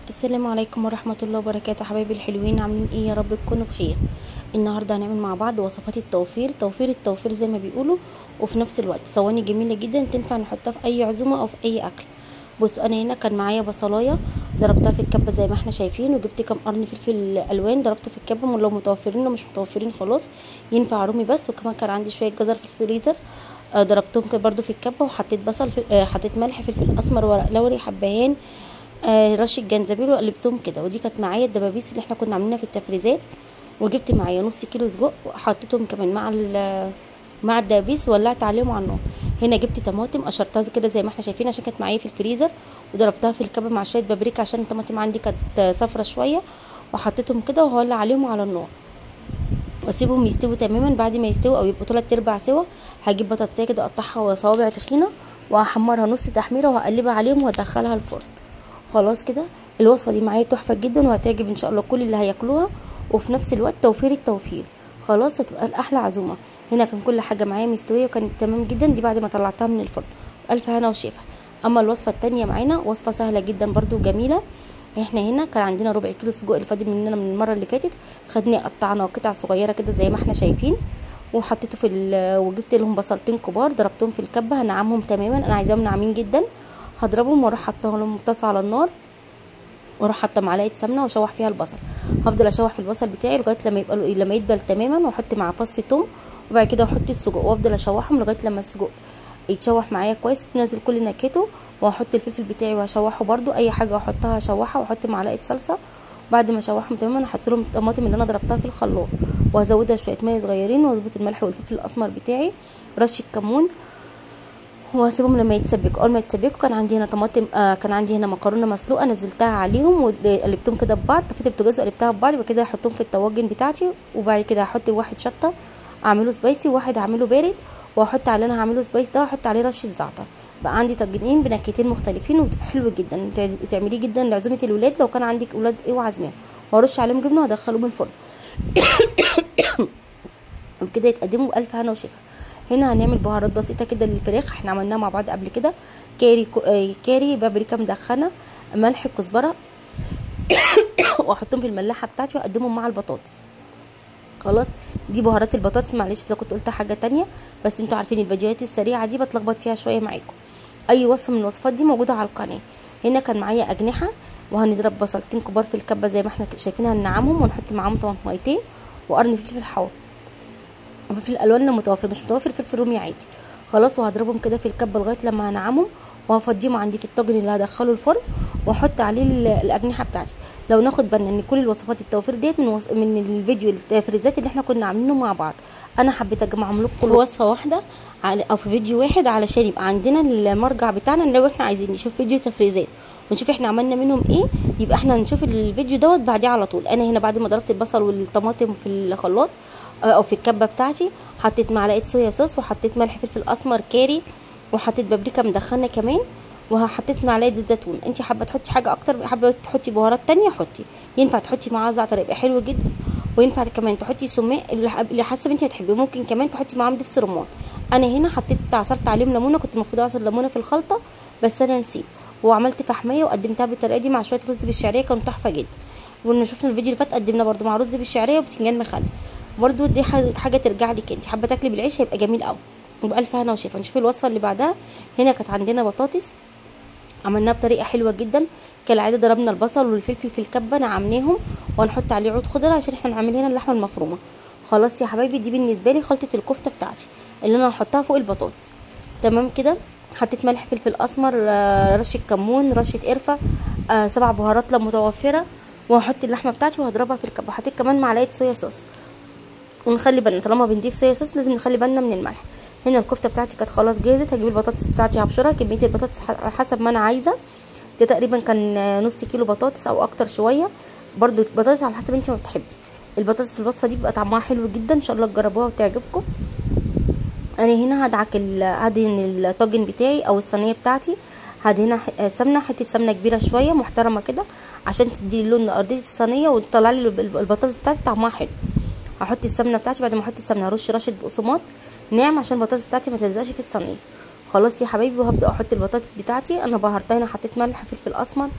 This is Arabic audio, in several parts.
السلام عليكم ورحمة الله وبركاته. حبايبي الحلوين، عاملين ايه؟ يا رب تكونوا بخير. النهاردة هنعمل مع بعض وصفات التوفير زي ما بيقولوا، وفي نفس الوقت صواني جميلة جدا تنفع نحطها في اي عزومة او في اي اكل. بص، انا هنا كان معايا بصلاية ضربتها في الكبة زي ما احنا شايفين، وجبت كام قرن فلفل الوان ضربته في الكبة، لو متوفرين، لو مش متوفرين خلاص ينفع رومي بس. وكمان كان عندي شوية جزر في الفريزر، ضربتهم كده برضو في الكبة، وحطيت بصل حطيت ملح، فلفل اسمر، ورق لوري، حبهان، رشه جنزبيل، وقلبتهم كده. ودي كانت معايا الدبابيس اللي احنا كنا عاملينها في التفريزات. وجبت معايا نص كيلو سجق وحطيتهم كمان مع الدبابيس، وولعت عليهم على النار. هنا جبت طماطم قشرتها كده زي ما احنا شايفين عشان كانت معايا في الفريزر، وضربتها في الكبه مع شويه بابريكا عشان الطماطم عندي كانت صفرة شويه، وحطيتهم كده وهولع عليهم على النار واسيبهم يستووا تماما. بعد ما يستووا او يبقوا 3/4 سوا، هجيب بطاطسيه كده اقطعها صوابع تخينه، وهحمرها نص تحميره، وهقلبها عليهم وادخلها الفرن. خلاص كده الوصفه دي معايا تحفه جدا، وهتعجب ان شاء الله كل اللي هياكلوها، وفي نفس الوقت التوفير. خلاص هتبقى الاحلى عزومه. هنا كان كل حاجه معايا مستويه وكانت تمام جدا، دي بعد ما طلعتها من الفرن. الف هنا وشفا. اما الوصفه التانية معانا وصفه سهله جدا برضو جميله. احنا هنا كان عندنا ربع كيلو سجق اللي فاضل مننا من المره اللي فاتت، خدناه قطعناه قطع صغيره كده زي ما احنا شايفين، وحطيته وجبت لهم بصلتين كبار ضربتهم في الكبه، هنعمهم تماما، انا عايزاهم ناعمين جدا. هضربهم واروح حاطاهم لهم طاسه على النار، واروح حاطه معلقه سمنه واشوح فيها البصل. هفضل اشوح في البصل بتاعي لغايه لما يدبل تماما، واحط معاه فص ثوم، وبعد كده احط السجق وافضل اشوحهم لغايه لما السجق يتشوح معايا كويس، تنزل كل نكهته. وهحط الفلفل بتاعي وهشوحه برده، اي حاجه احطها هشوحها، واحط معلقه صلصه. بعد ما اشوحهم تماما احط لهم الطماطم اللي انا ضربتها في الخلاط، وهزودها شويه ميه صغيرين، واظبط الملح والفلفل الاسمر بتاعي، رشه كمون، وهسيبهم لما يتسبكوا. اول ما يتسبكوا كان عندي هنا طماطم، كان عندي هنا مكرونه مسلوقه نزلتها عليهم وقلبتهم كده ببعض، طفيت البوتاجاز وقلبتها ببعض، وبعد كده هحطهم في الطواجن بتاعتي. وبعد كده هحط واحد شطه اعمله سبايسي، وواحد هعمله بارد، وهحط على اللي انا هعمله سبايس ده هحط عليه رشه زعتر. بقى عندي طاجنين بنكهتين مختلفين وحلو جدا، تعمليه جدا لعزومه الولاد لو كان عندك اولاد ايه وعازمين، وارش عليهم جبنه وادخلهم الفرن وبكده يتقدموا بألف هنا وشفا. هنا هنعمل بهارات بسيطه كده للفراخ، احنا عملناها مع بعض قبل كده. كاري، بابريكا مدخنه، ملح، كزبره واحطهم في الملاحه بتاعتي واقدمهم مع البطاطس. خلاص، دي بهارات البطاطس. معلش اذا كنت قلت حاجه تانية، بس انتوا عارفين الفيديوهات السريعه دي بتلخبط فيها شويه معاكم. اي وصفه من الوصفات دي موجوده على القناه. هنا كان معايا اجنحه، وهنضرب بصلتين كبار في الكبه زي ما احنا شايفين، هننعمهم ونحط معاهم طماطميتين وقرن فلفل حار، وفلفل الالوان لو متوفر، مش متوفر فلفل رومي عادي. خلاص، وهضربهم كده في الكبه لغايه لما هنعمهم، وهفضيهم عندي في الطاجن اللي هدخله الفرن، واحط عليه الاجنحه بتاعتي. لو ناخد بالنا ان كل الوصفات التوفير ديت من الفيديو التفريزات اللي احنا كنا عاملينه مع بعض، انا حبيت اجمعهم لكم في وصفه واحده او في فيديو واحد، علشان يبقى عندنا المرجع بتاعنا. لو احنا عايزين نشوف فيديو تفريزات ونشوف احنا عملنا منهم ايه، يبقى احنا نشوف الفيديو دوت بعديه على طول. انا هنا بعد ما ضربت البصل والطماطم في الخلاط او في الكبه بتاعتي، حطيت معلقه صويا صوص، وحطيت ملح، فلفل اسمر، كاري، وحطيت بابريكا مدخنه كمان، وحطيت معلقه زيت زيتون. انت حابه تحطي حاجه اكتر، حابه تحطي بهارات تانية حطي، ينفع تحطي معاه زعتر يبقى حلو جدا، وينفع كمان تحطي سماق اللي حسب انت بتحبيه، ممكن كمان تحطي معاهم دبس رمان. انا هنا حطيت عصرت عليهم ليمونه، كنت المفروض اعصر ليمونه في الخلطه بس انا نسيت، وعملت فحميه وقدمتها بالطريقه دي مع شويه رز بالشعريه، كانوا تحفه جدا. وإن شفنا الفيديو اللي فات قدمنا برده مع رز بالشعريه وبتنجان مخلل، برضو دي حاجه ترجع لك، انت حابه تاكلي بالعيش هيبقى جميل قوي. وبألف هنا وشفا. نشوف الوصفه اللي بعدها. هنا كانت عندنا بطاطس عملناها بطريقه حلوه جدا كالعاده، ضربنا البصل والفلفل في الكبه نعمناهم، وهنحط عليه عود خضره عشان احنا بنعمل هنا اللحمه المفرومه. خلاص يا حبايبي، دي بالنسبه لي خلطه الكفته بتاعتي اللي انا هحطها فوق البطاطس. تمام كده. حطيت ملح، فلفل اسمر، رشه كمون، رشه قرفه، 7 بهارات لو متوفره، وهحط اللحمه بتاعتي وهضربها في الكبه. حطيت كمان معلقه صويا صوص، ونخلي بالنا طالما بنضيف صويا صوص لازم نخلي بالنا من الملح. هنا الكفته بتاعتي كانت خلاص جاهزه، هجيب البطاطس بتاعتي هبشرها. كميه البطاطس على حسب ما انا عايزه، ده تقريبا كان نص كيلو بطاطس او اكتر شويه، برضو البطاطس على حسب انت ما بتحبي. البطاطس في الوصفه دي بيبقى طعمها حلو جدا، ان شاء الله تجربوها وتعجبكم. انا هنا هدهن الطاجن بتاعي او الصينيه بتاعتي، هدهنها سمنه، حته سمنه كبيره شويه محترمه كده عشان تدي لون ارضيه الصينيه وتطلع لي البطاطس بتاعتي طعمها حلو. هحط السمنه بتاعتي، بعد ما احط السمنه هرش رشه بقسماط ناعم عشان البطاطس بتاعتي ما تلزقش في الصينيه. خلاص يا حبايبي، وهبدا احط البطاطس بتاعتي. انا بهرتها هنا، حطيت ملح فلفل اسمر،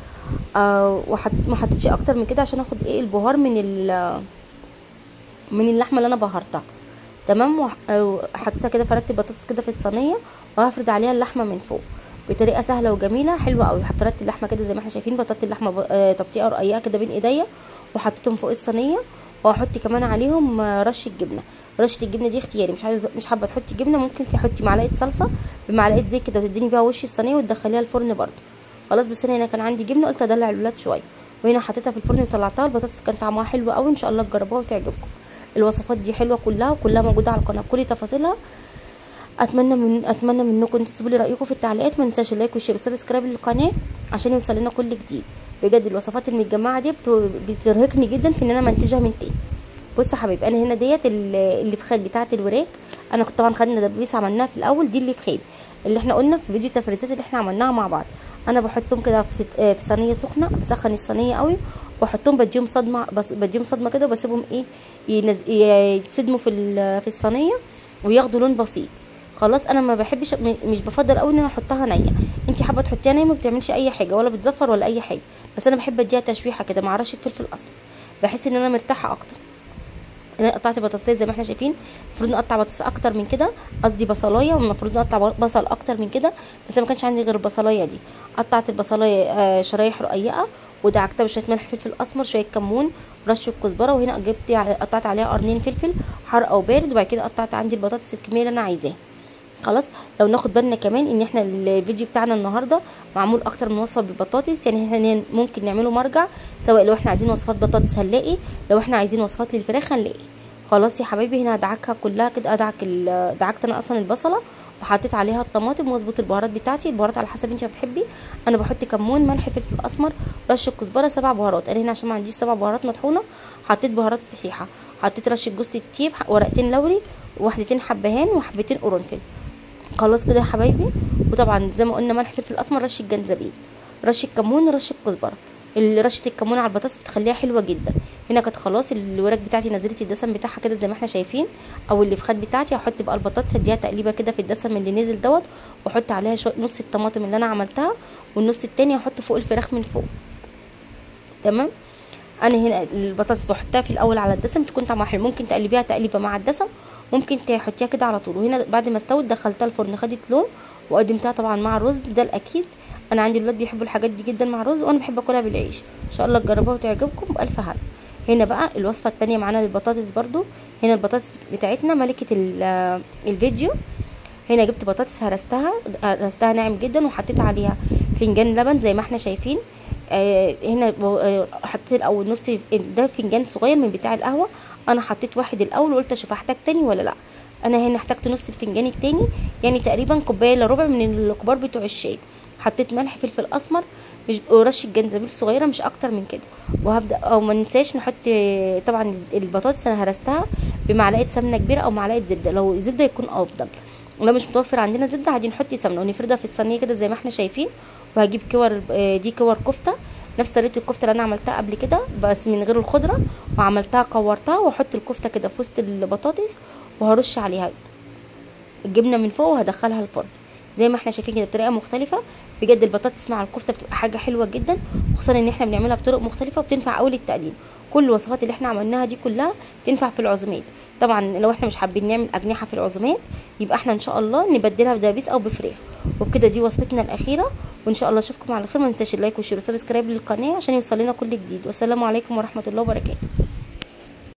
ما حطيتش اكتر من كده عشان اخد ايه البهار من اللحمه اللي انا بهرتها. تمام. حطيتها كده، فردت البطاطس كده في الصينيه، وهفرد عليها اللحمه من فوق بطريقه سهله وجميله حلوه قوي. فردت اللحمه كده زي ما احنا شايفين، بطاطا اللحمه تبطيئه رقيقه كده بين ايديا، وحطيتهم فوق الصينيه. وهحط كمان عليهم رشه جبنه. رشه الجبنه دي اختياري، مش حابه تحطي جبنه ممكن تحطي معلقه صلصه بمعلقه زيت كده، وتديني بيها وش الصينيه وتدخليها الفرن برده. خلاص. بس انا هنا كان عندي جبنه، قلت ادلع الولاد شويه، وهنا حطيتها في الفرن وطلعتها. البطاطس كان طعمها حلو قوي، ان شاء الله تجربوها وتعجبكم. الوصفات دي حلوه كلها موجوده على القناه بكل تفاصيلها. اتمنى منكم تسيبوا لي رايكم في التعليقات. ما تنساش اللايك والشير والسبسكرايب للقناه عشان يوصل لنا كل جديد. بجد الوصفات المتجمعه دي بترهقني جدا في ان انا منتجها من تاني. بص يا حبايبي، انا هنا ديت اللي في خد بتاعه الوراك. انا كنت طبعا خدنا دبابيس عملناها في الاول، دي اللي في خد اللي احنا قلنا في فيديو التفريزات اللي احنا عملناها مع بعض. انا بحطهم كده في صينيه سخنه، بسخن الصينيه قوي واحطهم، بديهم صدمه، بس بديهم صدمه كده، وبسيبهم ايه يتصدموا في الصينيه وياخدوا لون بسيط. خلاص. انا ما بحبش، مش بفضل قوي ان انا احطها نيه. انت حابه تحطيها نيه ما بتعملش اي حاجه، ولا بتزفر ولا اي حاجه، بس انا بحب اديها تشويحه كده مع رشه فلفل اسمر، بحس ان انا مرتاحه اكتر. انا قطعت بطاطسيه زي ما احنا شايفين. المفروض نقطع بطاطس اكتر من كده، قصدي بصلايه، والمفروض نقطع بصل اكتر من كده، بس ما كانش عندي غير البصلايه دي. قطعت البصلايه شرايح رقيقه، ودعكتها بشويه ملح فلفل اسمر، شويه كمون، رشه كزبره، وهنا قطعت عليها قرنين فلفل حار او بارد. وبعد كده قطعت عندي البطاطس الكميه اللي انا عايزاها. خلاص. لو ناخد بالنا كمان ان احنا الفيديو بتاعنا النهارده معمول اكتر من وصفه بالبطاطس، يعني احنا ممكن نعمله مرجع، سواء لو احنا عايزين وصفات بطاطس هنلاقي، لو احنا عايزين وصفات للفراخ هنلاقي. خلاص يا حبايبي، هنا هدعكها كلها كده. دعكت انا اصلا البصله، وحطيت عليها الطماطم، واظبط البهارات بتاعتي. البهارات على حسب انت ما بتحبي. انا بحط كمون، ملح، فلفل اسمر، رشه كزبره، 7 بهارات. انا هنا عشان ما عنديش 7 بهارات مطحونه حطيت بهارات صحيحه. حطيت رشه جوز الطيب، ورقتين لوري، وحدتين حبهان، وحبتين قرنفل. خلاص كده يا حبايبي. وطبعا زي ما قلنا ملح فلفل اسمر، رشه جنزبيل، رشه كمون، رشه كزبره. رشه الكمون على البطاطس بتخليها حلوه جدا. هنا كانت خلاص الوراك بتاعتي نزلت الدسم بتاعها كده زي ما احنا شايفين، او اللي في خد بتاعتي. هحط بقى البطاطس، اديها تقليبه كده في الدسم اللي نزل دوت، واحط عليها شويه نص الطماطم اللي انا عملتها، والنص التاني هحط فوق الفراخ من فوق. تمام. انا هنا البطاطس بحطها في الاول على الدسم تكون طعمها حلو، ممكن تقلبيها تقليبه مع الدسم، ممكن تحطيها كده على طول. وهنا بعد ما استوت دخلتها الفرن، خدت لون، وقدمتها طبعا مع الرز، ده الاكيد. انا عندي الولاد بيحبوا الحاجات دي جدا مع الرز، وانا بحب اكلها بالعيش. ان شاء الله تجربوها وتعجبكم بالف هنا. هنا بقى الوصفه التانية معانا للبطاطس برضو. هنا البطاطس بتاعتنا ملكه الفيديو. هنا جبت بطاطس هرستها ناعم جدا، وحطيت عليها فنجان لبن زي ما احنا شايفين. هنا حطيت الاول نص، ده فنجان صغير من بتاع القهوه، انا حطيت واحد الاول وقلت اشوف هحتاج تاني ولا لا. انا هنا احتاجت نص الفنجان التاني، يعني تقريبا كوبايه الا ربع من الكبار بتوع الشاي. حطيت ملح فلفل اسمر، ورشه جنزبيل صغيره، مش اكتر من كده. وهبدا، او ما ننساش نحط طبعا البطاطس انا هرستها بمعلقه سمنه كبيره او معلقه زبده، لو زبده يكون افضل. لو مش متوفر عندنا زبده عادي نحط سمنه، ونفردها في الصينيه كده زي ما احنا شايفين. وهجيب دي كور كفته، نفس طريقه الكفته اللي انا عملتها قبل كده بس من غير الخضره، وعملتها كورتها، واحط الكفته كده في وسط البطاطس، وهرش عليها الجبنه من فوق، وهدخلها الفرن زي ما احنا شايفين كده بطريقه مختلفه. بجد البطاطس مع الكفته بتبقى حاجه حلوه جدا، خصوصا ان احنا بنعملها بطرق مختلفه وبتنفع قوي للتقديم. كل الوصفات اللي احنا عملناها دي كلها تنفع في العزومات. طبعا لو احنا مش حابين نعمل اجنحه في العزومات، يبقى احنا ان شاء الله نبدلها بدبابيس او بفراخ. وبكده دي وصفتنا الاخيره، وان شاء الله اشوفكم على خير. ما ننساش اللايك والشير والسبسكرايب للقناه عشان يوصل لنا كل جديد. والسلام عليكم ورحمه الله وبركاته.